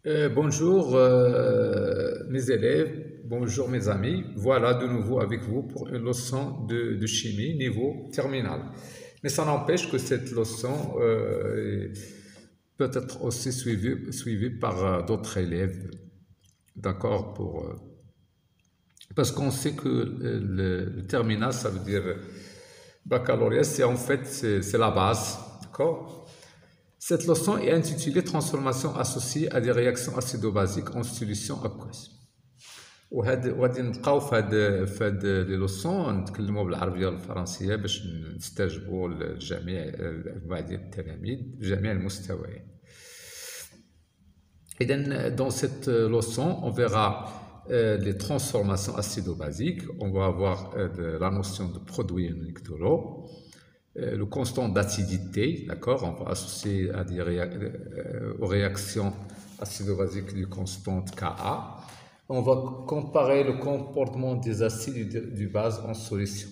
Bonjour mes élèves, bonjour mes amis. Voilà de nouveau avec vous pour une leçon de chimie niveau terminal. Mais ça n'empêche que cette leçon peut être aussi suivie par d'autres élèves, d'accord, parce qu'on sait que le terminal, ça veut dire baccalauréat, c'est en fait c'est la base, d'accord? Cette leçon est intitulée Transformation associée à des réactions acido-basiques en solution aqueuse. وغادي نبقاو في هاد لي لوسون نتكلموا بالعربيه والفرنسيه باش نستجبوا لجميع انواع ديال التلاميذ بجميع المستويات. اذا dans cette leçon on verra les transformations acido-basiques, on va avoir la notion de produit unique de l'eau, le constant d'acidité, d'accord, on va associer aux réactions acido-basiques du constant Ka. On va comparer le comportement des acides et du base en solution.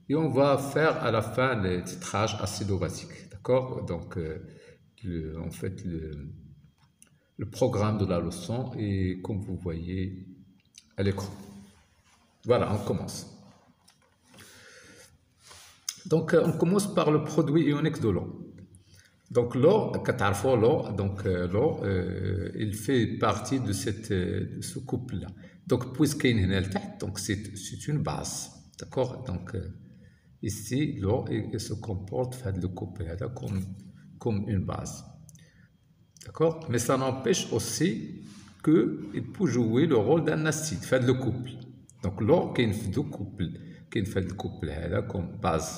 Et on va faire à la fin le titrage acido-basique, d'accord. Donc, en fait, le programme de la leçon est comme vous voyez à l'écran. Voilà, on commence. Donc, on commence par le produit ionique de l'eau. Donc l'eau, l'eau, il fait partie de ce couple-là. Donc puisqu'il y a une donc c'est une base, d'accord. Donc ici l'eau se comporte fait le couple là comme une base, d'accord. Mais ça n'empêche aussi que il peut jouer le rôle d'un acide fait le couple. Donc l'eau qui fait le couple là comme base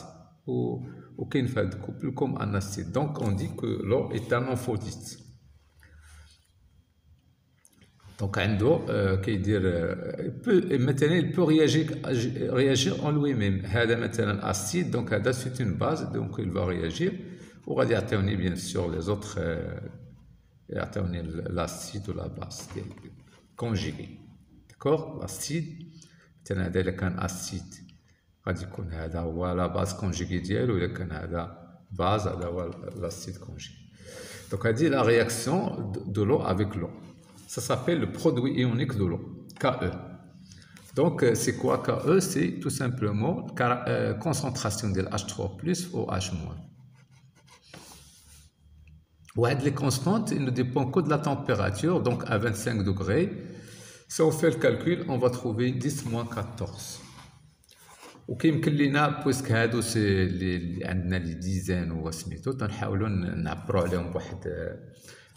ou qui fait le couple comme un acide. Donc on dit que l'eau est un amphotite. Donc il peut réagir en lui-même. هذا مثلا acide, donc c'est une base, donc il va réagir. وغادي يعطيوني bien sûr les autres يعطيوني l'acide ou la base conjugué, d'accord. l'acide مثلا هذا إلا كان acide غادي يكون هذا هو لا باز كونجيغي ديالو، الا كان هذا باز هذا هو لاسيد كونجيغي. دونك هذه لا رياكسيون دو لو افيك لو، ça s'appelle le produit ionique de l'eau, Ke. Donc c'est quoi Ke? C'est tout simplement concentration de H3+ au H-. وهاد les constantes il ne dépend que de la température. Donc à 25 degrés, si on fait le calcul, on va trouver 10-14. وكيمكن لينا بويسك هادو سي اللي عندنا لي ديزان وسميتو تنحاولوا نعبروا عليهم بواحد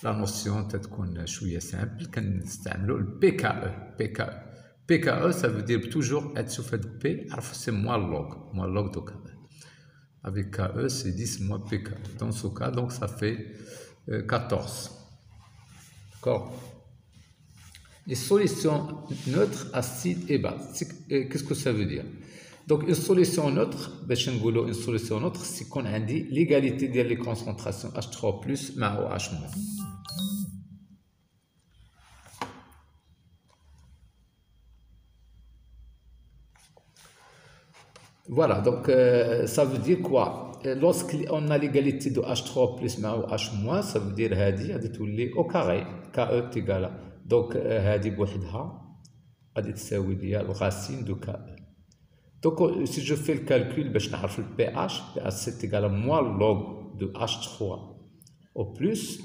لا نوسيون تتكون شويه سامبل. كنستعملوا البي كا او. بي كا او ça veut dire toujours تشوف هاد بي عرف سي موان لوغ دو كا. avec KE c'est 10 moins PK. Dans ce cas donc ça fait 14, d'accord. Les solutions neutres, acides et bases, qu'est-ce que ça veut dire? Donc une solution neutre, une solution neutre, c'est qu'on a dit l'égalité des concentrations H3+ مع OH-. Voilà, donc ça veut dire quoi? Lorsqu'on a l'égalité de H3+ مع OH-, ça veut dire هذه تولي au carré KE égale. Donc هذه بوحدها غادي تساوي ليا الغاسين دو KE. Donc si je fais le calcul باش نعرف le pH c'est égal à moins log de H3 au plus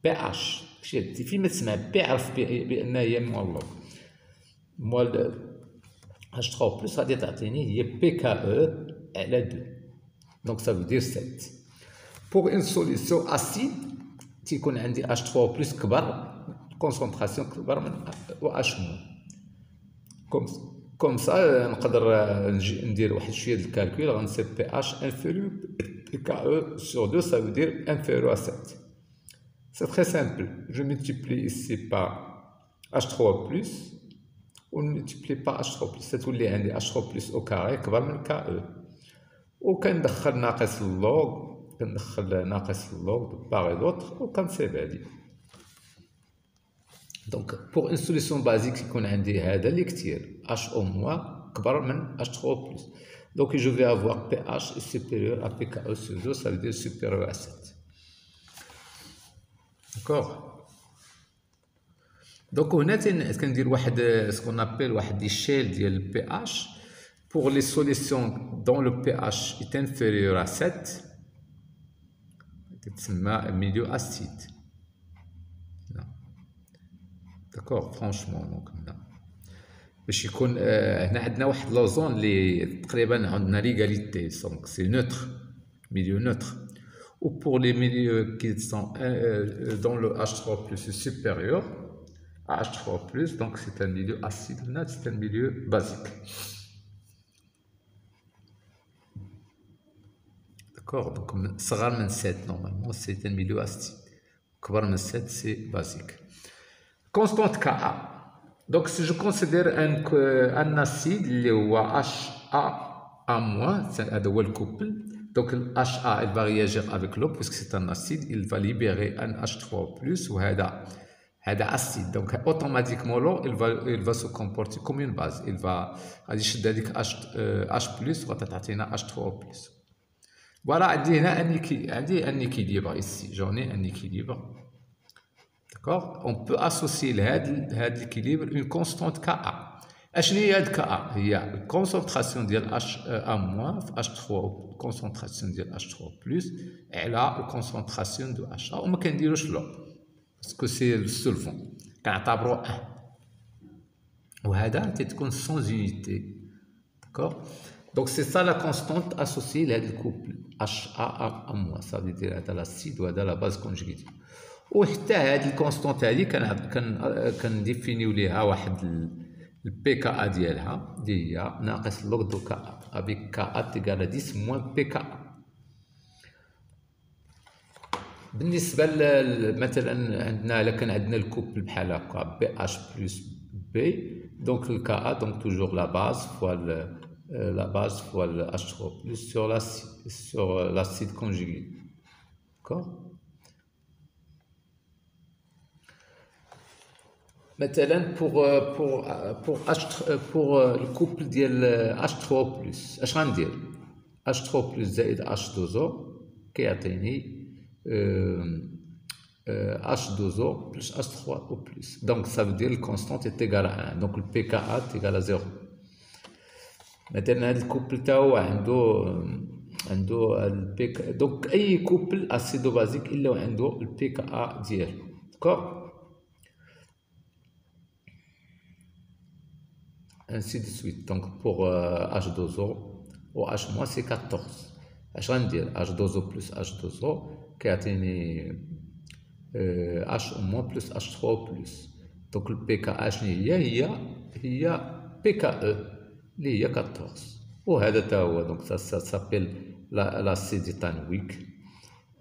pH. في ما تسمع بي عرف بان هي moins log moins H3 plus غادي تعطيني هي PKE على 2. Donc ça veut dire 7. Pour une solution acide تيكون عندي H3 plus كبر concentration كبر من OH-. Comme ça نقدر ندير واحد شويه د الكالكول غنصيب pH inférieur KE sur 2, ça veut dire inférieur à 7. C'est très simple. Je multiplie ici par H3+, on ne multiplie pas H3+, تولي عندي H3+ au carré كبر من KE. وكندخل ناقص اللوغ، كندخل ناقص اللوغ de part et d'autre وكنصيب هادي. Donc pour une solution basique يكون عندي هذا اللي كتير HO- كبر من H3+. Donc je vais avoir pH supérieur à PKE sur 2, ça veut dire supérieur à 7. D'accord. دونك هنا كندير واحد سكون ابيل واحد ليشيل ديال البي اش pour les solutions dont le pH est inférieur à 7 تسمى milieu acide. D'accord, franchement donc هنا باش يكون هنا عندنا واحد لوزون اللي تقريبا عندنا ليغاليتي دونك سي نوتر milieu neutre. Ou pour les milieux qui sont dont le H3+ est supérieur à H3+, donc c'est un milieu acide, c'est un milieu basique. D'accord, donc صغر من 7 normalement c'est un milieu acide. كبر من 7 c'est basique. Constante Ka. Donc si je considère un acide اللي هو HA-, هذا هو الكوبل. Donc le HA il va réagir avec l'eau puisque c'est un acide, il va libérer un H3+, وهذا acide. Donc automatiquement l'eau il va se comporter comme une base. Il va غادي يشد هذيك H+ وغتعطينا H3+. Voilà, عندي هنا un équilibre ici. J'en ai un équilibre. D'accord? On peut associer لهذا l'équilibre une constante Ka. اشنو هي هاد كا؟ هي الكونسونطراسيون ديال HA- في H3 الكونسونطراسيون ديال H3+ على الكونسونطراسيون دو HA وما كنديروش لو باسكو سي السولفون كنعتبرو 1 وهذا تتكون سون يونيتي. داكور دونك سي سا لا كونستانت اسوسي لهاد الكوبل HA- صافي دير هذا لاسيد وهذا لا باز كونجيغي. وحتى هاد الكونستانت هادي كنديفينيو ليها واحد البي كا ديالها اللي هي ناقص لوغ دو كا افيك كا تيغال 10 موان بي كا. بالنسبه مثلا عندنا الا كان عندنا الكوبل بحال هكا بي اش بلس بي دونك الكا دونك توجور لا باز فوا الاتش 3 بلس سور لاسيد كونجيغي. داكور مثلا pour le couple ديال H3+, اش غندير؟ H3+ زائد H2O كيعطيني H2O plus H3O+. Donc ça veut dire le constant est égal à 1. Donc le pKa est égal à 0. مثلا هذا الكوبل تاعو عنده البيك. دونك اي كوبل اسيدو بازيك الا وعنده البكا ديالو. داكور ainsi de suite. Donc pour H2O ou H- c'est 14. اش غندير H2O plus H2O كيعطيني H- plus H3 plus. donc البكا شنو هي PKE اللي هي 14 وهذا تا هو. دونك ça s'appelle l'acide éthanoïque.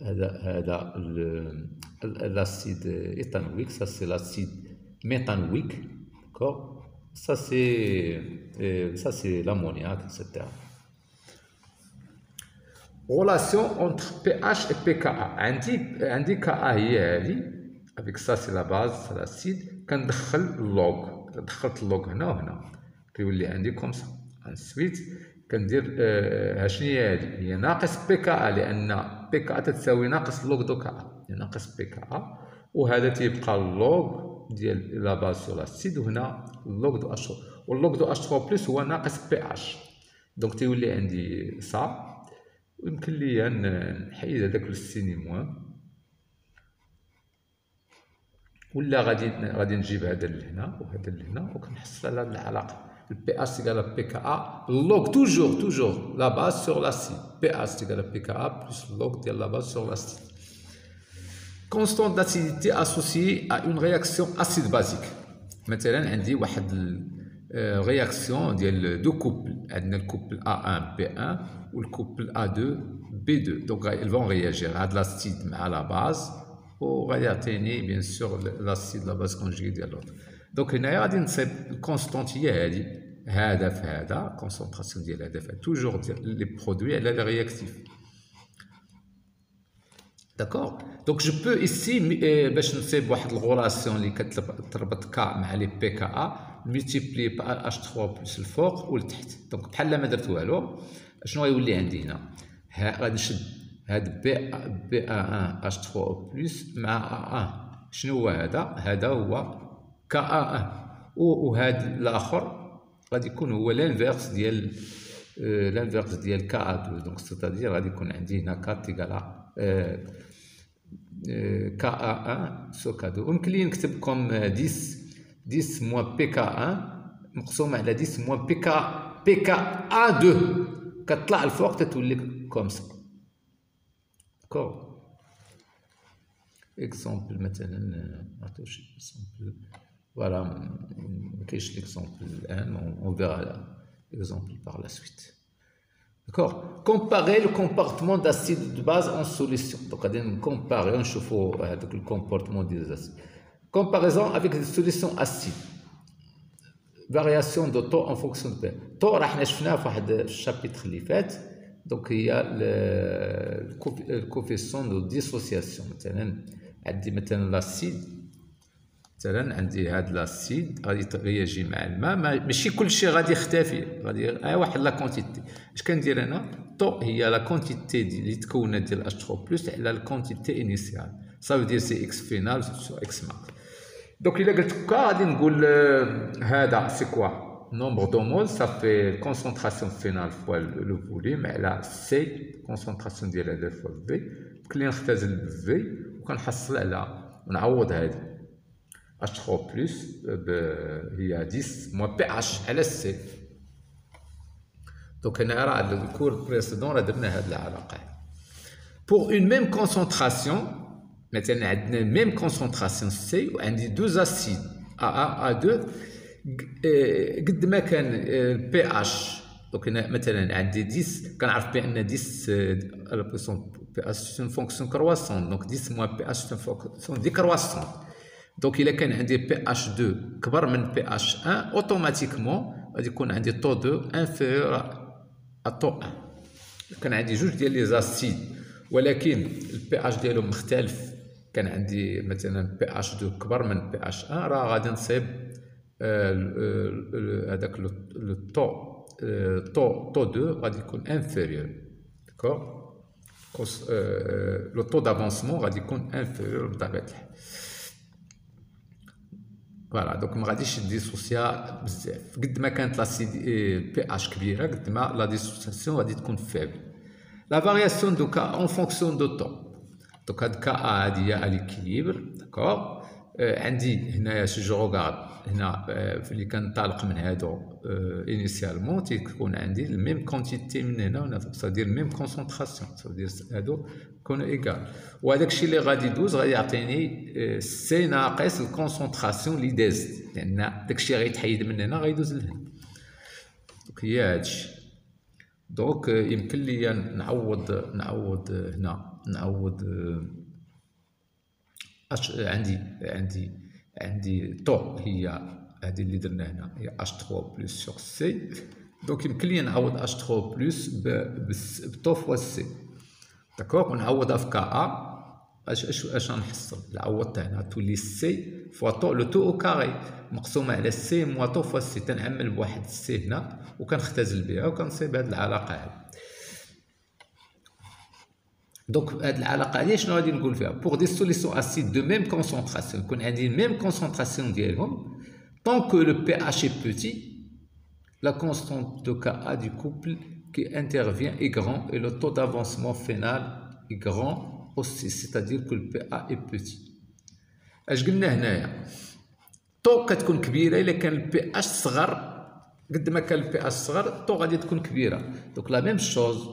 هذا l'acide éthanoïque, ça c'est l'acide méthanoïque. D'accord, ça c'est l'ammoniac, etc. Relation entre pH et pKa. عندي Ka هي هذه avec ça c'est la base, c'est l'acide. كندخل اللوغ، دخلت اللوغ هنا وهنا كيولي عندي كوم سا. انسويت كندير شنو هي هذه؟ هي ناقص بكا لان بكا تتساوي ناقص لوغ دو كا، يعني ناقص بكا وهذا تيبقى اللوغ ديال لا باز سو لاسيد وهنا اللوغ دو اش، واللوغ دو اش 3 بلس هو ناقص بي اش. دونك تيولي عندي صا ويمكن ليا نحيد هذاك السيني موان ولا غادي نجيب هذا لهنا وهذا لهنا وكنحصل على العلاقه البي اش تيغال بي كا ا اللوغ توجور لا باز سور لاسيد. بي اش تيغال بي كا ا بلس اللوغ ديال لا باز سور لاسيد. constante d'acidité associée à une réaction acide-basique. مثلا عندي واحد رياكسيون ديال دو كوبل، عندنا الكوبل A1 B1 والكوبل A2 B2. دونك ils vont réagir هاد لاسيد مع لا باز وغادي يعطيني بيان سور لاسيد لا باز كونجيغي ديال لوطر. دونك هنايا غادي نصيب الكونستانت هي هادي، هذا في هذا كونسونطراسيون ديال هذا في توجور ديال لي برودوي على لي رياكتيف. داكور دونك جو بو ايسي باش نصيب واحد الغولاسيون اللي كتربط كا مع لي بي كا ا ملتيبلي ب اش 3 بلس الفوق والتحت. دونك بحال ما درت والو شنو غيولي عندي هنا؟ غادي نشد هاد بي ا 1 اش 3 بلس مع ا 1. شنو هو هذا؟ هذا هو كا 1 وهذا الاخر غادي يكون هو الانفيرس ديال كا 2. دونك سيتادير غادي يكون عندي هنا كا تيكالا كا 1 سو كا 2. ويمكن لي نكتب كوم 10 موان بي كا 1 مقسوم على 10 موان بي كا ا 2 كتطلع الفوق تتولي كوم سا. داكور. اكزومبل مثلا نعطيو شي اكزومبل. فوالا مكاينش ليكزومبل الان، اون فيغا l'exemple par la suite. D'accord. Comparer le comportement d'acides de base en solution. Donc, on va comparer, on chauffe le comportement des acides. Comparaison avec des solutions acides. Variation de taux en fonction de pH. Taux, on a vu dans le chapitre qui fait. Donc, il y a le coefficient de dissociation. Maintenant, l'acide. مثلا عندي هاد لاسيد غادي ترياجي مع الماء، ماشي كلشي غادي يختفي، غادي واحد لا كونتيتي. اش كندير انا؟ طو هي لا كونتيتي اللي تكونت ديال اتش 3 بلس على الكونتيتي انيسيال، صافي دير سي اكس فينال سو اكس ماكس. دونك الا قلت هكا غادي نقول هذا سي كوا نومبر دو مول صافي كونسونطراسيون فينال فوا لو فوليوم على سي كونسونطراسيون ديال هذا فوا في، كلي نختزل بفي وكنحصل على نعوض هذه H3 plus هي 10 moins pH على C. دونك هنا راه الكور بريسيدون راه درنا هاد العلاقة. Pour une même concentration مثلا عندنا ميم كونسونطراسيون C وعندي دوز اسيد A1 A2 قد ما كان البي اتش. دونك هنا مثلا عندي 10 كنعرف بان 10 لا بويسون بي اتش سون فونكسيون كرواسون، دونك 10 موان بي اتش سون فونكسيون ديكرواسون. دونك الا كان عندي بي اتش 2 كبر من بي اتش 1 اوتوماتيكمون غادي يكون عندي طو 2 انفيريور ا طو 1. كان عندي جوج ديال لي زاسيد ولكن البي اتش ديالهم مختلف، كان عندي مثلا بي اتش 2 كبر من بي اتش 1 راه غادي نصيب هذاك لو طو 2 غادي يكون انفيريور. داكور. لو طو دافونسمون غادي يكون انفيريور بطبيعه الحال. فوالا دونك ما غاديش ديسوسيا بزاف. قد ما كانت لاسيد بي اتش كبيره قد ما لا ديسوسياسيون غادي تكون فيبل. لا فارياسيون دو كا اون فونكسيون دو طو. دونك هاد كا هادي هي ليكيليبر. داكور. عندي هنايا سي جو روغارد هنا اللي كنطالق من هادو انيسيالمون تيكون عندي الميم كونتيتي من هنا وهنا، سادير ميم كونسونطراسيون، سادير هادو يكونوا ايكال. وهداك الشيء اللي غادي يدوز غادي يعطيني سي ناقص الكونسونطراسيون اللي دازت، لان داك الشيء غيتحيد من هنا غيدوز لهنا. دونك هي هادشي. دونك يمكن لي نعوض هنا نعوض عندي طو هي هذه اللي درنا هنا هي H3 بلس سور سي. دونك يمكن لي نعوض H3 بلس بطو فوا سي. داكوغ. ونعوضها في كا ا اش غنحصل؟ عوضت هنا تولي سي فوا طو لو تو او كاري مقسومه على سي موا طو فوا سي. تنعمل بواحد السي هنا وكنختزل بها وكنصيب هذه العلاقه هذه. دونك هاد العلاقه هادي شنو غادي نقول فيها؟ بور دي سوليسيون اسيد دو ميم كونسونطراسيون يكون عندي ميم كونسونطراسيون ديالهم طون كو لو بي اتش اي بوتي لا كونستانت دو كا ا دو كوبل كي انترفيان اي غران اي لو تو دافونسمون فينال اي غران اوسي، سيتادير كو لو بي ا اي بوتي. اش قلنا هنايا؟ طو كتكون كبيره الا كان البي اتش صغر. قد ما كان البي اتش صغر طو غادي تكون كبيره. دونك لا ميم شوز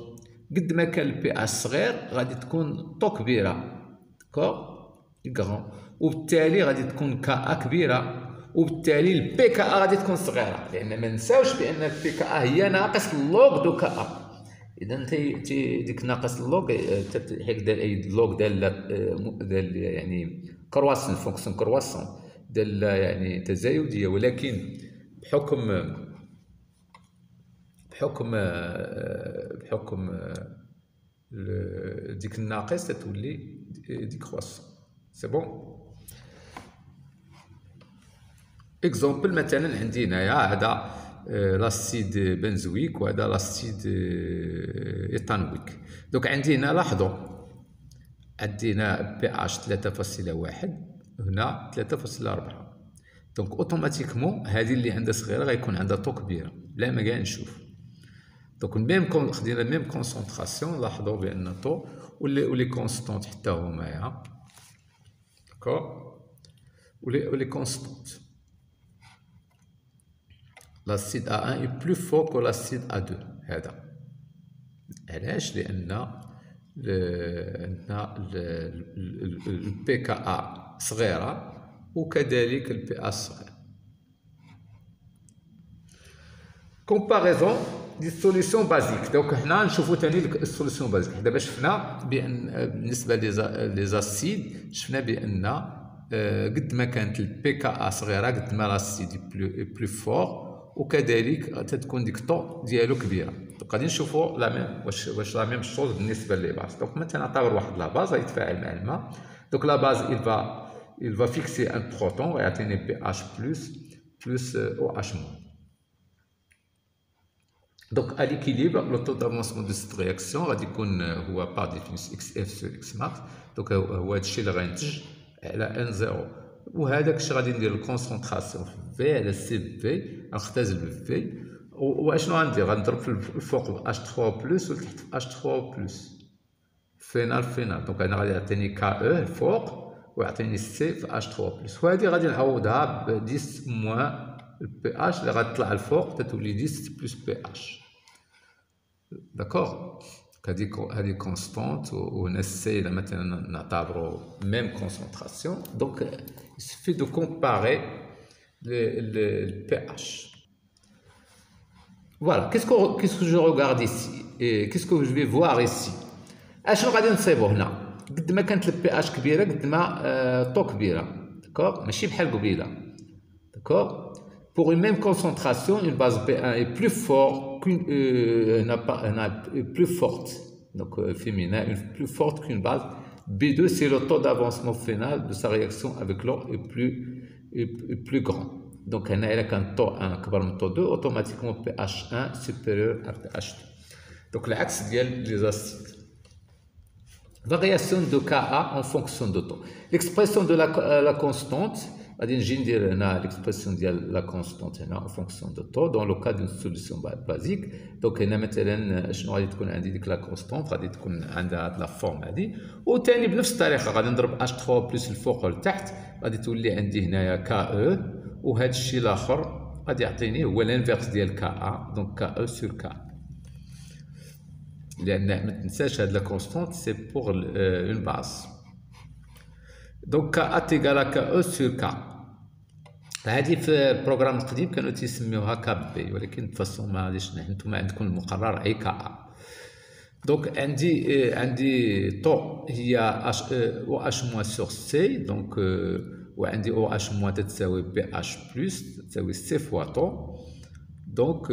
قد ما كان البي اتش صغير غادي تكون طو كبيره. داكور غران. وبالتالي غادي تكون كا ا كبيره، وبالتالي البي كا ا غادي تكون صغيره، لان ما نساوش بان البي كا ا هي ناقص اللوغ دو كا ا. اذا انت ديك ناقص اللوغ حيت دال اللوغ دال يعني كرواسون فونكسيون كرواسون دال يعني تزايديه، ولكن بحكم ديك الناقص تولي ديكرواسون. سي بون. اكزومبل مثلا عندي هنايا هذا لاسيد بنزويك وهذا لاسيد ايثانويك. دونك عندي هنا لاحظوا عندي هنا بي اتش 3.1 هنا 3.4. دونك اوتوماتيكمون هذه اللي عندها صغيره غيكون عندها طو كبيره بلا ما كاع نشوف. دونك ميم خدينا ميم كونسونطراسيون لاحظوا بان طو ولي كونستونت حتى هما داكور ولي كونستونت. l'acide A1 est plus fort que l'acide A2 هذا علاش؟ لان عندنا البي كا ا صغيره وكذلك البي اتش صغير. كومباريزون دي سوليسيون بازيك. دونك حنا نشوفوا ثاني السوليسيون بازيك. دابا شفنا بان بالنسبه لي زاسيد شفنا بان قد ما كانت البي كا ا صغيره قد ما لاسيد بلو فور وكذلك تتكون ديك طو ديالو كبيره. دونك غادي نشوفوا لا ميم واش لا ميم شوز بالنسبه لي باز. دونك مثلا نعتبر واحد لا باز غيتفاعل مع الماء. دونك لا باز il va fixer un proton ويعطيني pH plus OH-. Donc à l'équilibre, le taux d'avancement de cette réaction غادي يكون هو par définition XF sur X max. donc هو هادشي اللي غينتج على N0 وهذاك الشيء غادي ندير الكونسونطراسيون في على سي في غنختزل بفي واشنو غندير؟ غنضرب في الفوق H3 بلس والتحت H3 بلس فينال. دونك انا غادي يعطيني كا او الفوق ويعطيني سي في H3 بلس وهذه غادي نعوضها ب 10 موان البي اتش اللي غتطلع الفوق تتولي 10 بلس بي اتش. داكوغ هذه كونستانت وهنا السي مثلا نعتبرو ميم كونسونطراسيون. دونك il suffit de comparer le pH. Voilà, qu'est-ce que je regarde ici et qu'est-ce que je vais voir ici. اشنو غادي نصيبو هنا؟ قد ما كانت البي اتش كبيره قد ما طو كبيره. داكوغ ماشي بحال قبيله. داكوغ pour une même concentration une base B1 est plus forte plus forte donc féminin plus forte qu'une base B2 si le taux d'avancement final de sa réaction avec l'eau est plus grand. donc هنا الا كان طو 1 اكبر من طو 2 automatiquement pH1 supérieur à pH2. donc العكس ديال لي زاسيد. variation de Ka en fonction de taux. l'expression de la constante غادي نجي ندير هنا ليكسبرسيون ديال لا كونستانت هنا اون فونكسيون دو طو دون لو كا دون سوليسيون بازيك. دونك هنا مثلا شنو غادي تكون عندي ديك لا كونستانت غادي تكون عندها هاد لا فورم هادي وثاني بنفس الطريقه غادي نضرب H3 بلس الفوق والتحت غادي تولي عندي هنايا كا او وهذا الشيء الاخر غادي يعطيني هو الانفيرس ديال كا ا دونك كا او سور كا. لان ما تنساش هاد لا كونستانت سي بور اون باز. دونك كا ا تيغال كا او سور كا. هذه في البروغرام القديم كانوا تيسميوها كاب بي ولكن بفاسون ما غاديش نتوما عندكم المقرر اي كا ا. دونك عندي طو هي او اش موان سور سي. دونك وعندي او اش موان تساوي بي اش بلس تساوي سي فوا طو. دونك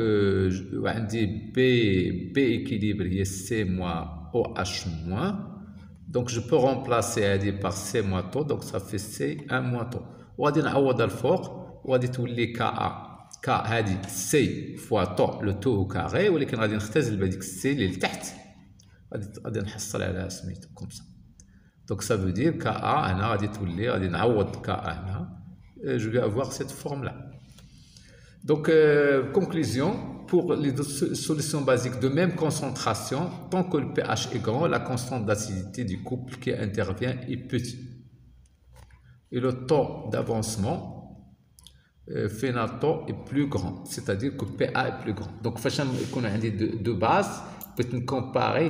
وعندي بي ايكيليبر هي سي موان او اش موان. دونك جو بو رومبلاسي هذه بار سي موان طو دونك صافي سي ان موان طو وغادي نعوض الفوق وغادي تولي كا ا. كا هذه سي فوا طو لو تو كاري ولكن غادي نختزل بهذيك السي اللي لتحت غادي نحصل عليها سميتو كومسا. دونك سا فو دير كا ا هنا غادي تولي غادي نعوض كا ا هنا جو في افوار سيت فورم لا. Donc, conclusion, pour les solutions basiques de même concentration, tant que le pH est grand, la constante d'acidité du couple qui intervient est petit. Et le taux d'avancement phénato est plus grand, c'est-à-dire que PA est plus grand. Donc, quand on a deux bases, peut-on comparer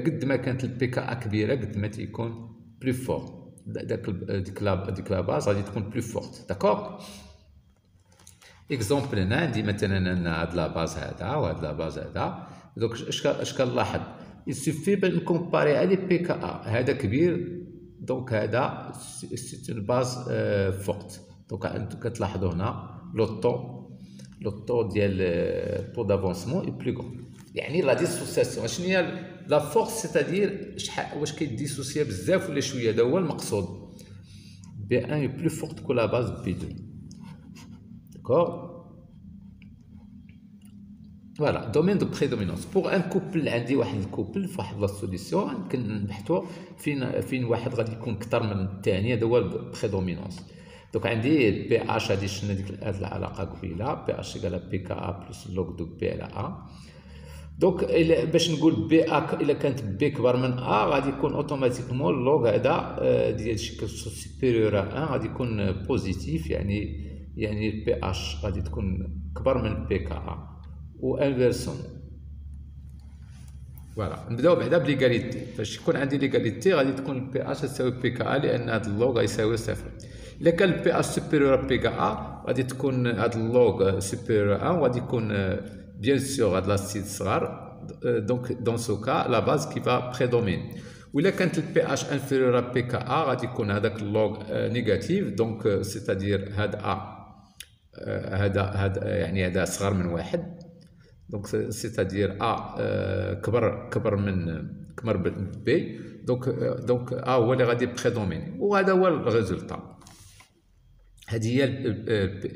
قد ما كانت البي كا كبيره قد ما تيكون plus fort. ديك لا باز غادي تكون plus forte. D'accord? اكزومبل هنا عندي مثلا هاد لا باز هذا وهاد لا باز هذا. دونك اش كنلاحظ يسوفي بان نكومباري على بي كا ا هذا كبير دونك هذا سي اون باز فورت. دونك انتم كتلاحظوا هنا لو طو ديال طو دافونسمون اي بلو غون. يعني لا ديسوسياسيون شنو هي لا فورس سيتادير شحال واش كيديسوسيا بزاف ولا شويه هذا هو المقصود. بي 1 اي بلو فورت كو لا باز بي 2. D'accord? Voilà, domaine de prédominance. Pour un couple عندي واحد الكوبل في واحد لا سوليسيون يمكن نبحثوا فين واحد غادي يكون اكثر من الثاني هذا هو البريدومينونس. دونك عندي بي اش غادي شفنا ديك هاد العلاقه قبيله بي اش ايكال بي كا ا بلس لوغ دو بي على ا. دونك باش نقول بي ا الا كانت بي كبر من ا غادي يكون اوتوماتيكمون اللوغ هذا ديال شكل سوبيريور ا غادي يكون بوزيتيف، يعني بي اش غادي تكون كبر من بي كا ا و انفيرسون. فوالا نبداو بعدا بليغاليتي. فاش يكون عندي ليغاليتي غادي تكون بي اش تساوي بي كا ا لان هاد اللوغ غيساوي صفر. الا كان بي اش سوبيريور بي كا ا غادي تكون هاد اللوغ سوبيريور ا وغادي يكون بيان سور هاد لاسيد صغار. دونك دون سو كا لا باز كي فا بريدومين. وإلا كانت البي اش انفيريور بي كا ا غادي يكون هذاك اللوغ نيجاتيف. دونك سيتادير هاد ا هذا يعني هذا صغر من واحد. دونك سيتادير ا كبر من بي. دونك ا هو اللي غادي بريدوميني وهذا هو الريزولتا. هذه هي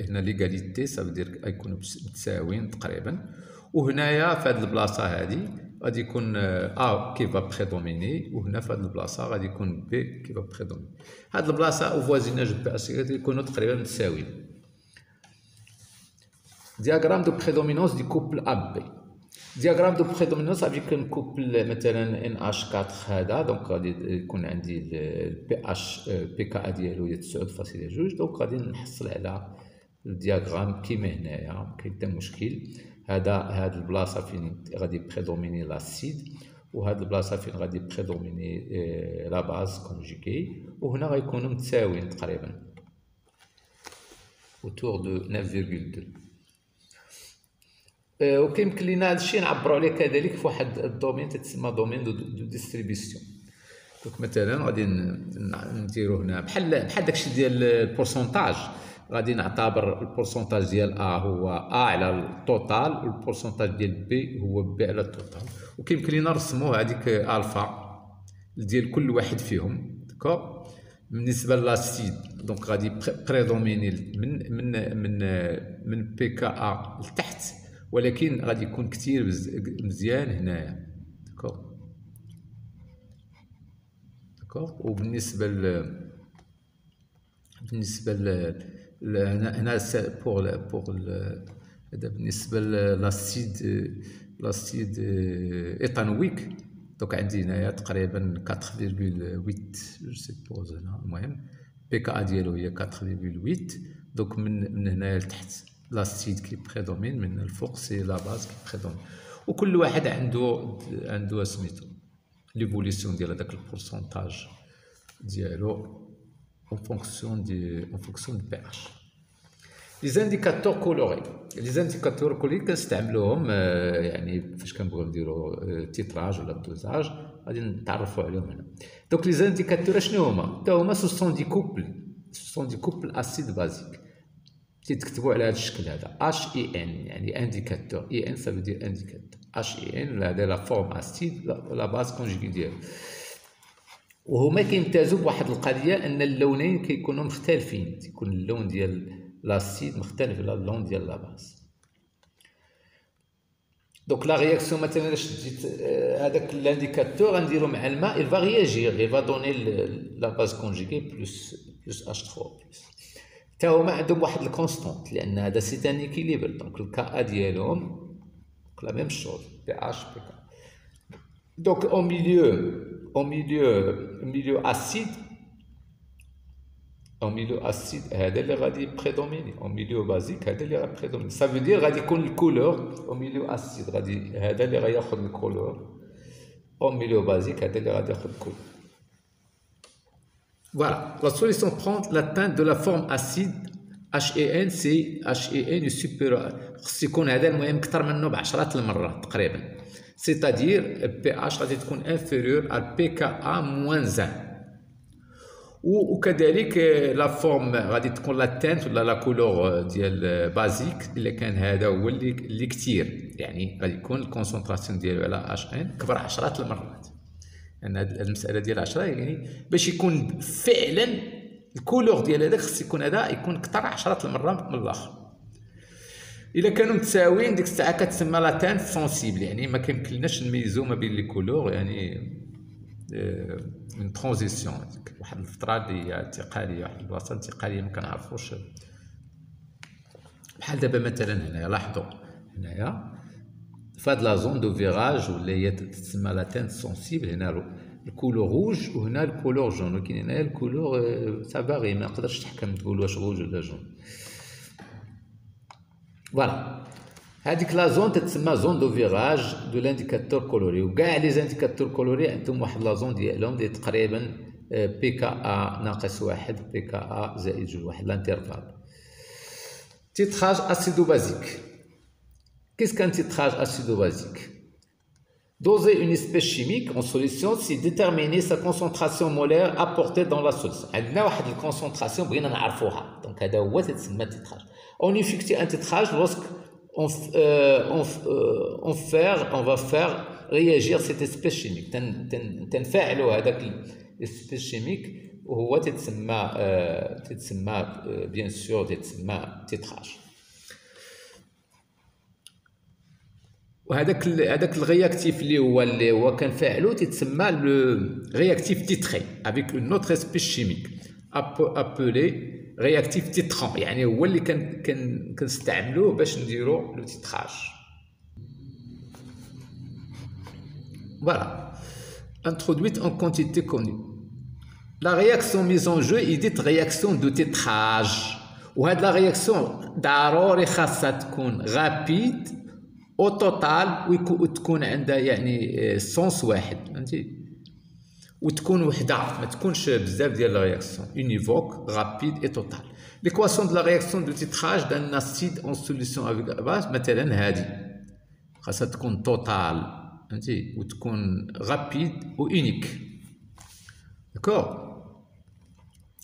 هنا ليغاليتي سافدير غيكونوا متساويين تقريبا. وهنايا في هذه البلاصه هذه غادي يكون ا كي فا بريدوميني، وهنا في هذه البلاصه غادي يكون بي كي فا بريدوميني. هذه البلاصه او فوازيناج بي اش غادي يكونوا تقريبا متساويين. diagramme de prédominance du couple AB. diagramme de prédominance avec un couple مثلا NH4 هذا. دونك غادي يكون عندي البي اش بي كا ديالو هي 9.2. دونك غادي نحصل على الدياغرام كيما هنايا، ما كاين حتى مشكل. هاد البلاصه فين غادي بريدوميني لاسيد، وهاد البلاصه فين غادي بريدوميني لا باز كونجيكي، وهنا غيكونوا متساويين تقريبا autour de 9,2. وكيمكن لينا هادشي نعبرو عليه كذلك في واحد الدومين تتسمى دومين دو ديستريبيسيون. دونك مثلا غادي نديرو هنا بحال داكشي ديال البورسونتاج. غادي نعتبر البورسونتاج ديال ا هو ا على التوتال، والبورسونتاج ديال بي هو بي على التوتال. وكيمكن لينا نرسمو هذيك الفا ديال كل واحد فيهم. داكور. بالنسبه للاسيد دونك غادي بريدوميني من بي كا ا لتحت، ولكن غادي يكون كثير مزيان هنايا. داكور. وبالنسبه هنا بور هذا بالنسبه لاسيد ايثانويك. دونك عندي هنايا تقريبا 4.8 جو سيبوز هنا. المهم بي كا ديالو هي 4.8. دونك من هنايا لتحت لاسيد كي بريدومين، من الفوق سي لا باز كي بريدومين. وكل واحد عنده سميتو ليفوليسيون ديال هذاك البورسونتاج ديالو en fonction du pH. Les indicateurs colorés. Les indicateurs colorés كنستعملوهم يعني فاش كنبغيو نديرو تيتراج ولا دوزاج غادي نتعرفوا عليهم هنا. دونك لي زانديكاتور شنو هما؟ حتى هما سو سون دي كوبل اسيد بازيك تيتكتبوا على هذا الشكل هذا اش اي ان، يعني انديكاتور. اي ان سا فو دير انديكاتور. اش اي ان هذا لا فورم اسيد لا باز كونجيغي ديالو. وهما كيمتازوا بواحد القضيه ان اللونين كيكونوا مختلفين، تيكون اللون ديال لاسيد مختلف على اللون ديال لا باز. دونك لا رياكسيون مثلا الا شديت هذاك الانديكاتور غنديرو مع الماء il va réagir, il va donner la base conjuguée plus H3 plus. حتى هما عندهم واحد الكونستانت لان هذا سي ان ايكيليبر. دونك الكا ديالهم لا ميم شوز بي اش بي كا. دونك au milieu acide هذا اللي غادي بريدوميني. au milieu basique هذا اللي غادي بريدوميني. ça veut dire غادي يكون الكولور au milieu acide غادي هذا اللي غياخذ الكولور. au milieu basique هذا اللي غادي ياخذ الكولور. Voilà, la solution prend la teinte de la forme acide HEN. c'est HEN est supérieur. خص يكون هذا المهم اكثر منه بعشرات المرات تقريبا. c'est-à-dire pH غادي تكون inférieur à pKa moins 1. وكذلك لا فورم غادي تكون لا تانت ولا لا كولور ديال بازيك اللي كان هذا هو اللي كثير، يعني غادي يكون الكونسونطراسيون ديالو على اش ان كبر عشرات المرات. لان هذه المساله ديال 10 يعني باش يكون فعلا الكولور ديال هذاك خص يكون هذا يكون كثر عشرات المرات من الاخر. الا كانوا متساويين ديك الساعه كتسمى لا تانت سونسيبل، يعني ما كيمكنلناش نميزو ما بين لي كولور، يعني اون ترانزيسيون، واحد الفتره اللي هي انتقاليه، واحد البلاصه انتقاليه ما كنعرفوش. بحال دابا مثلا هنايا لاحظوا هنايا فهاد لا زون دو فيراج ولا هي تسمى لا تانت سونسيبل، هنا الكولور روج وهنا الكولور جون، ولكن هنايا الكولور سا فاغي، ما نقدرش تحكم تقول واش روج ولا جون. فوالا هذيك لا زون تتسمى زون دو فيراج دو لانديكاتور كولوري، وكاع لي زانديكاتور كولوري عندهم واحد لا زون ديالهم ديال تقريبا بي كا ا ناقص واحد بي كا ا زائد جوج، واحد لانترفال. تيتراج acido-basique. Qu'est-ce qu'un titrage acido-basique? Doser une espèce chimique en solution, c'est déterminer sa concentration molaire apportée dans la solution. عندنا واحد الكونسونطراسيون بغينا نعرفوها، دونك هذا هو تتسمى تيتراج. On effectue un titrage lorsque on va faire réagir cette espèce chimique. تنفعلوا هذاك الاسبيس شيميك وهو تتسمى بيان سور تتسمى تيتراج. وهذاك الرياكتيف اللي هو كنفاعلو تتسمى لو رياكتيف تيتري افيك اون اوتر اسبيس شيميك ابولي رياكتيف تيتران، يعني هو اللي كنستعملوه باش نديرو لو تيتراج. فوالا introduite en quantité connue. La réaction mise en jeu est dite réaction de tétrage. وهاد لا رياكسيون ضروري خاصها تكون غابيد او توتال وتكون عندها يعني سونس واحد، فهمتي، وتكون وحده ما تكونش بزاف ديال لا رياكسيون. اونيفوك غابيد اي توتال. ليكواسيون دو لا رياكسيون دو تيتراج دان اسيد اون سوليسيون افيك باس مثلا هادي خاصها تكون توتال، فهمتي، وتكون غابيد و اونيك. داكور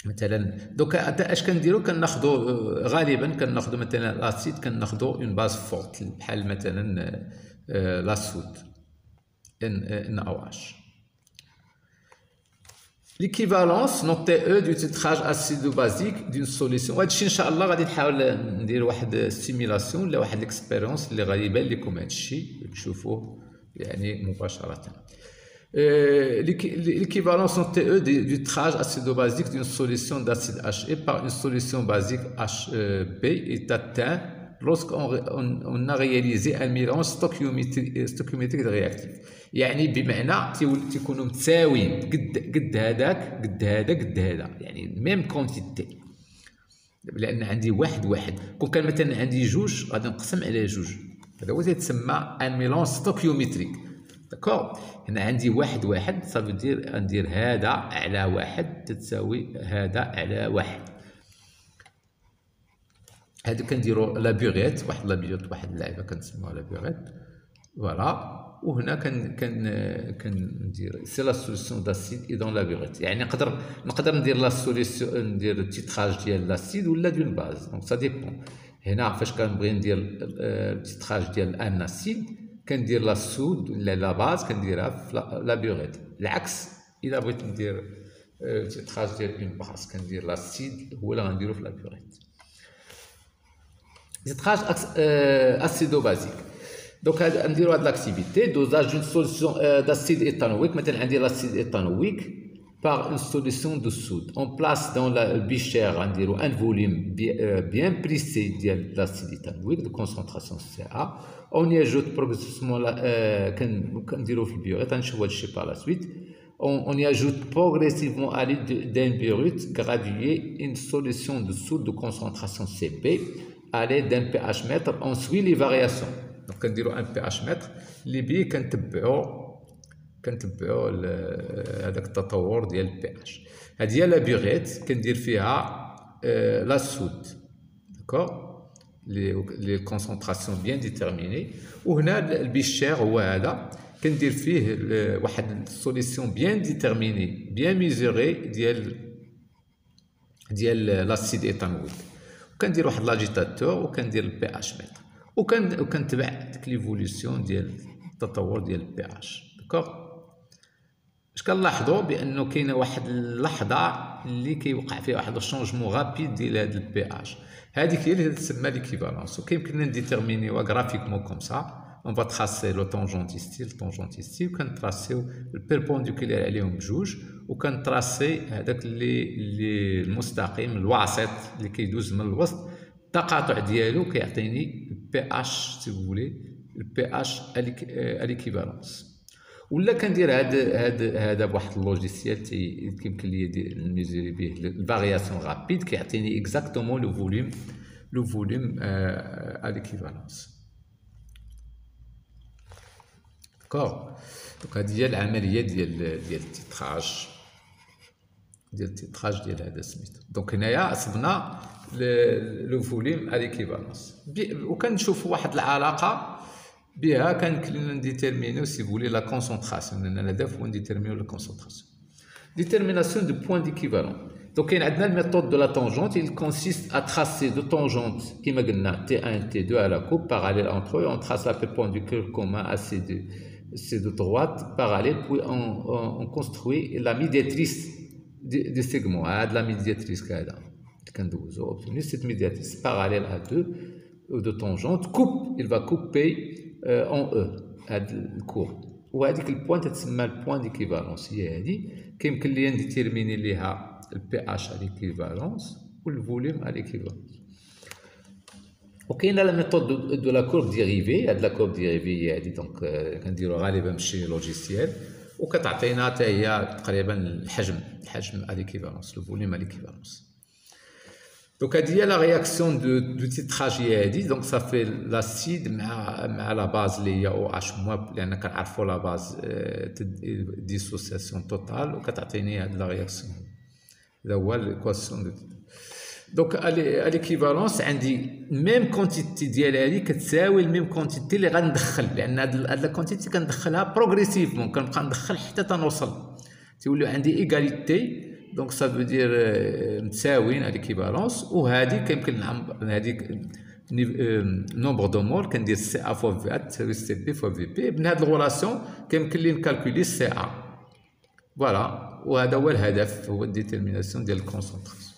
مثلا دوكا اش كنديرو كناخذوا غالبا كناخذوا مثلا لاسيد كناخذوا اون باز فورت بحال مثلا لاسود ان او اش. ليكيفالونس نوتي او دو تيتراج اسيدو بازيك دون سوليسيون. هادشي ان شاء الله غادي نحاول ندير واحد سيميلاسيون ولا واحد ليكسبيريونس اللي غادي يبان لكم هادشي تشوفوه يعني مباشره. L'équivalence en TE du titrage acido-basique d'une solution d'acide HE par une solution basique HB est atteint lorsqu'on a réalisé un mélange stoichiométrique de réactifs. يعني بمعنى تيكونوا متساويين قد هذاك قد هذا قد هذا، يعني ميم كونتيتي، لان عندي واحد كون كان مثلا عندي جوج غادي نقسم على جوج، هذا هو تيتسمى ان ميلونج ستوكيوميتريك. داكور هنا عندي واحد صافي ندير هذا على واحد تتساوي هذا على واحد. هادو كنديرو لابيغيت، واحد اللعبه كنسموها لابيغيت. فوالا وهنا كندير سي لا سوليسيون داسيد اي دون لابيغيت، يعني نقدر ندير لا سوليسيون ندير التيتراج ديال لاسيد ولا دون باز، دونك سا ديبون. هنا فاش كنبغي ندير التيتراج ديال ان اسيد كندير لا سود ولا لا باز كنديرها في لا بيغيت. العكس الا بغيت ندير تيتراج ديال اون باز كندير لاسيد هو اللي غنديرو في لا بيغيت. تيتراج اسيدو بازيك. دونك نديرو هاد لاكتيفيتي دوزاج دون سوليسيون داسيد ايثانويك. مثلا عندي لاسيد ايثانويك par une solution de soude. On place dans le bichère un volume bien précis de l'acide éthanoïque de concentration CA. On y ajoute progressivement par la suite. On y ajoute progressivement à l'aide d'un brut gradué une solution de soude de concentration CP à l'aide d'un pH mètre. On suit les variations. Donc on dit un pH mètre. Les billes كنتبعوا هذاك التطور ديال البي اتش. هذه هي لابيغيت كندير فيها لا سود، داكور، لي كونسونطراسيون بيان ديتيرميني. وهنا البيشير هو هذا كندير فيه واحد السوليسيون بيان ديتيرميني بيان ميزوري ديال لاسيد ايثانويك، وكندير واحد لاجيتاتور وكندير البي اتش متر وكنتبع ديك ليفوليسيون ديال التطور ديال البي اتش. داكور اش كنلاحظوا بانه كاينه واحد اللحظه اللي كيوقع فيها واحد الشونجمون غابيد ديال هذا البي اتش، هذيك هي اللي تسمى ليكيفالونس، وكيمكن نديتيرمينيوها غرافيكمون كوم سا on va tracer le tangente ici, وكنتراسيو البيربونديكولير عليهم بجوج وكنتراسي هذاك اللي المستقيم الواسط اللي كيدوز من الوسط التقاطع ديالو كيعطيني بي اش سي فولي البي اش اليكيفالونس. ولا كندير هذا بواحد اللوجيسيال كيمكن لي نميزوري به الفارياسيون رابيد كيعطيني اكزاكتومون لو فوليوم اليكيفالونس. دونك هذه هي العمليه ديال التيتراج ديال هذا سميتو. دونك هنايا صبنا لو فوليوم اليكيفالونس وكنشوفوا واحد العلاقه بها كنكلينا نديتيرمينيو سي فولي لا كونسونطراسيون لان الهدف هو نديتيرمينيو لا كونسونطراسيون. ديتيرميناسيون دو بوين ديكيفالون. دونك كاين عندنا الميثود دو لا تونجونت il consiste à tracer deux tangentes كما قلنا T1 T2 à la coupe parallèle entre eux, on trace la perpendiculaire commun à ces deux droites parallèles puis on construit la médiatrice des segments. هاد لا médiatrice هذا كندوزو obtenir cette médiatrice parallèle à deux tangentes coupe il va couper en E هاد الكور وهذيك البوين تتسمى البوين ديكيفالونس. هي هادي كيمكن ليا نديتيرميني ليها البي اش اليكيفالونس والفوليوم اليكيفالونس. وكاينه لا ميثود دو لا كورب ديريفي. هاد لا كورب ديريفي هي هادي دونك كنديرو غالبا بشي لوجيسيال وكتعطينا حتى هي تقريبا الحجم اليكيفالونس الفوليوم اليكيفالونس. Donc, il y a la réaction du titrage ici. Donc, ça fait l'acide à la base, il y a OH-, لأن كنعرفوا la base dissociation totale وكتعطيني هاد la réaction. هذا هو l'équation de. Donc, à l'équivalence عندي même quantité ديال هادي كتساوي الميم كونتيتي اللي غندخل لأن هاد الكونتيتي كندخلها بروغريسيفمون كنبقى ندخل حتى تنوصل تيوليو عندي إيغاليتي. دونك سا فو دير متساويين اليكيفالونس وهادي كيمكن هاديك نومبر دو مول كندير سي ا فوا في ا تساوي سي بي فوا في بي. من هاد الغولاسيون كيمكن لي نكالكولي سي ا فوالا وهذا هو الهدف هو الديتيرميناسيون ديال الكونسونطراسيون.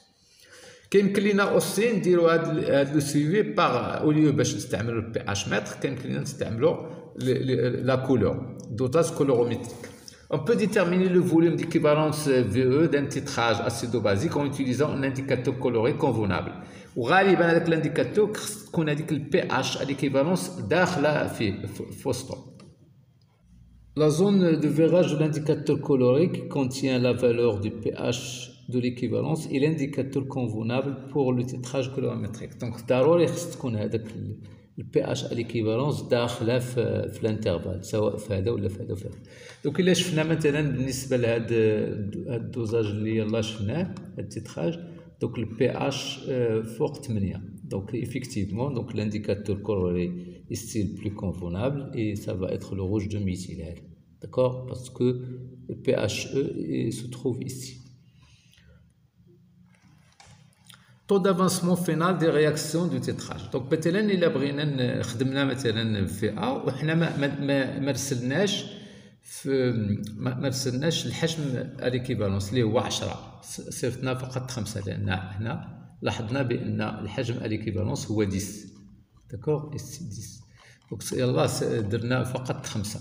كيمكن لينا اوسي نديرو هاد لو سيفي باغ اوليو باش نستعملو البي اش متر كيمكن لينا نستعملو لا كولور دوتاج كولوروميتريك. On peut déterminer le volume d'équivalence VE d'un titrage acido-basique en utilisant un indicateur coloré convenable. وغالبا هذاك الانديكاتور خص تكون هذيك البي اش اليكيفالونس داخله فيه في وسطو. La zone de virage de l'indicateur coloré qui contient la valeur du pH de l'équivalence est l'indicateur convenable pour le titrage colorimétrique. Donc ضروري خص تكون هذاك البي اش اليكيفالونس داخله في الانترفال سواء في هذا ولا في هذا وفي هذا. دونك الا شفنا مثلا بالنسبه لهاد الدوزاج اللي يلاه شفناه التيتراج دونك البي اش فوق 8 دونك effectivement donc l'indicateur coloré ici le plus convenable et ça va être le rouge de méthyle d'accord parce que le PHE se trouve ici. Taux d'avancement final des réactions du tétrage. Donc مثلا الا بغينا خدمنا مثلا في ا وحنا ما رسلناش الحجم اليكيفالونس اللي هو 10 صيفطنا فقط 5 لان هنا لاحظنا بان الحجم اليكيفالونس هو 10 داكوغ 10 دونك يلاه درنا فقط 5.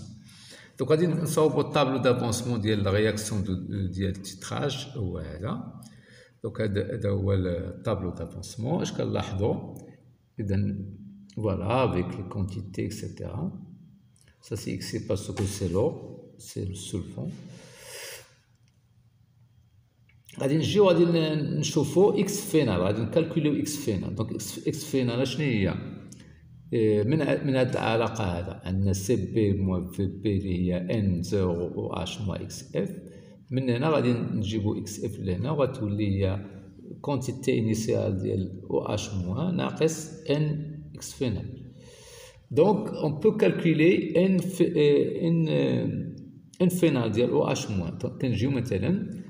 دونك غادي نصاوبوا الطابلو دافونسمون ديال لا رياكسيون ديال التيتراج هو هذا. دونك هذا هو الطابلو دافونسمون اش كنلاحظوا اذا فوالا افيك لي كونتيتي اكسيتيرا ça c'est x parce que c'est l'eau c'est le sulfone. غادي نجيو غادي نشوفوا اكس فينال غادي نكالكوليو اكس فينال. دونك اكس فينال شنو هي من هذه العلاقه هذا عندنا سي بي موان في بي اللي هي ان 0 او اش موان اكس اف. من هنا غادي نجيبو اكس اف لهنا وغتولي هي كونتيتي انيسيال ديال او اش موان ناقص ان اكس فينال. Donc, on peut calculer n final ديال OH-. كنجيو مثلا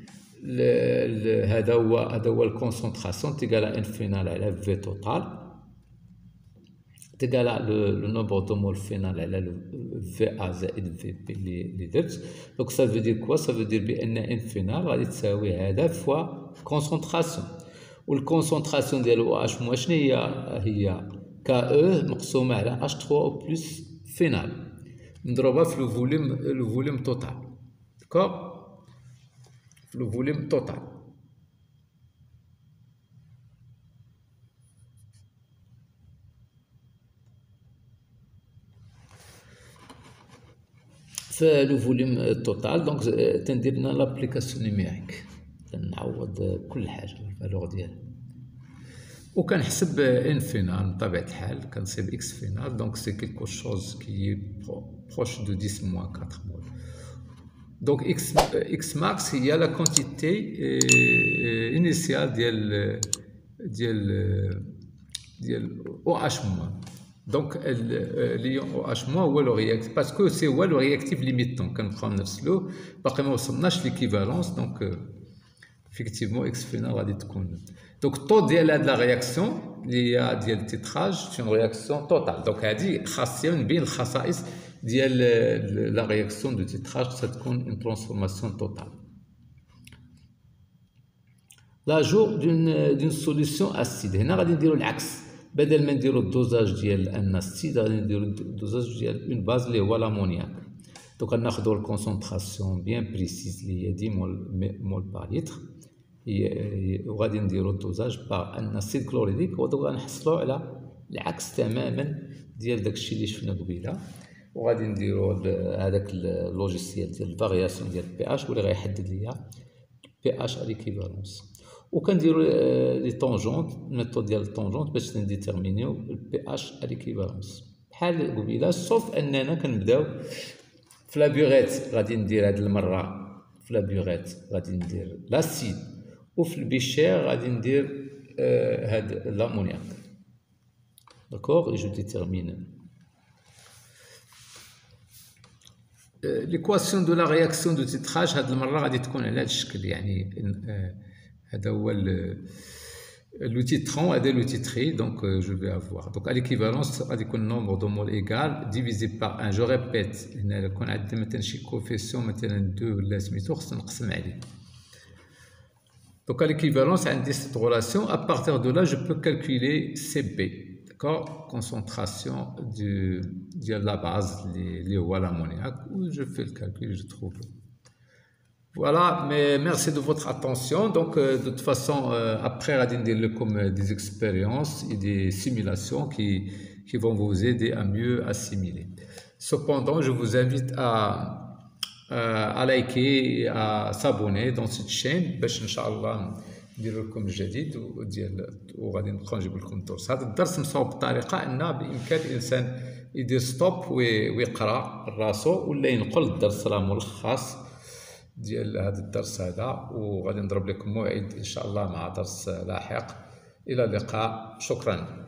هذا هو الكونسونطراسيون تيغال n final على V total تيغال لو نومبر دو مول فينال على VA زائد VB اللي درت. دونك ça veut dire quoi؟ ça veut dire بان n final غادي تساوي هذا فوا كونسونطراسيون والكونسونطراسيون ديال OH- شنو هي KE مقسومة على H3 بلس فينال نضربها في لو فوليوم توتال. داكوغ في لو فوليوم توتال. في لو فوليوم توتال دونك تندير لنا لابليكاسيون نيميريك، تنعوض كل حاجه الفالور ديالها وكنحسب ان فينال بطبيعه الحال كنصيب اكس فينال دونك سي كيلكو شوز كي بروش دو 10 موان 4 مول. دونك اكس ماكس هي لا كونتيتي انيسيال ديال او اش موان. دونك ليون او اش موان هو لو رياكتيف باسكو سي هو لو رياكتيف ليميتون كنبقاو نرسلوه باقي ما وصلناش ليكيفالونس. دونك effectivement اكس فينال غادي تكون دونك الطو ديال هاد لا رياكسيون اللي هي ديال التيتراج سي اون رياكسيون توتال. دونك هادي خاصيه من بين الخصائص ديال لا رياكسيون دو تيتراج ستكون اون ترانسفورماسيون توتال. لاجو دون سوليسيون اسيد هنا غادي نديرو العكس، بدل ما نديرو الدوزاج ديال ان اسيد غادي نديرو الدوزاج ديال اون باز اللي هو لامونياك. دونك غناخدو الكونسونطراسيون بيان بريسيز اللي هي 10 مول بار لتر وغادي نديرو الدوزاج باغ ان اسيد كلوريديك ودوك غنحصلو على العكس تماما ديال داكشي اللي شفنا قبيله. وغادي نديرو هذاك اللوجيسيال ديال الفارياسيون ديال البي اش واللي غيحدد ليا بي اش ا ليكيفالونس. وكنديرو لي طونجونت الميثود ديال الطونجونت باش نديتيرمينيو البي اش ا ليكيفالونس بحال قبيله، سوف اننا كنبداو في لابيغيت غادي ندير هاد المره في لابيغيت غادي ندير لاسيد وفي البيشير غادي ندير هاد لامونياك. داكوغ اي جو ديتيرمين ليكواسيون دو لا رياكسيون دو تيتراج. هاد المره غادي تكون على هاد الشكل، يعني هذا هو لو تيترون هذا لو تيتري. دونك جو في افوار دونك ليكيفالونس غادي يكون نومبر دو مول ايغال ديفيزي بار ان. جو ريبيت هنا يكون عندنا مثلا شي كوفيسيون مثلا 2 ولا سميتو خصنا نقسم عليه. Donc à l'équivalence, عندي cette relation. À partir de là, je peux calculer CB, d'accord, concentration de la base, les هو l'ammoniac, où je fais le calcul, je trouve. Voilà, mais merci de votre attention. Donc de toute façon, après, غادي ندير لكم des expériences et des simulations qui vont vous aider à mieux assimiler. Cependant, je vous invite à liker et à s'abonner dans cette chaîne باش ان شاء الله ندير لكم الجديد وغادي نبقاو نجيب لكم الدرس. هذا الدرس مصوب بطريقه ان بامكان الانسان يدير ستوب ويقرا راسو ولا ينقل الدرس راه ملخص ديال هذا الدرس هذا. وغادي نضرب لكم موعد ان شاء الله مع درس لاحق. الى اللقاء، شكرا.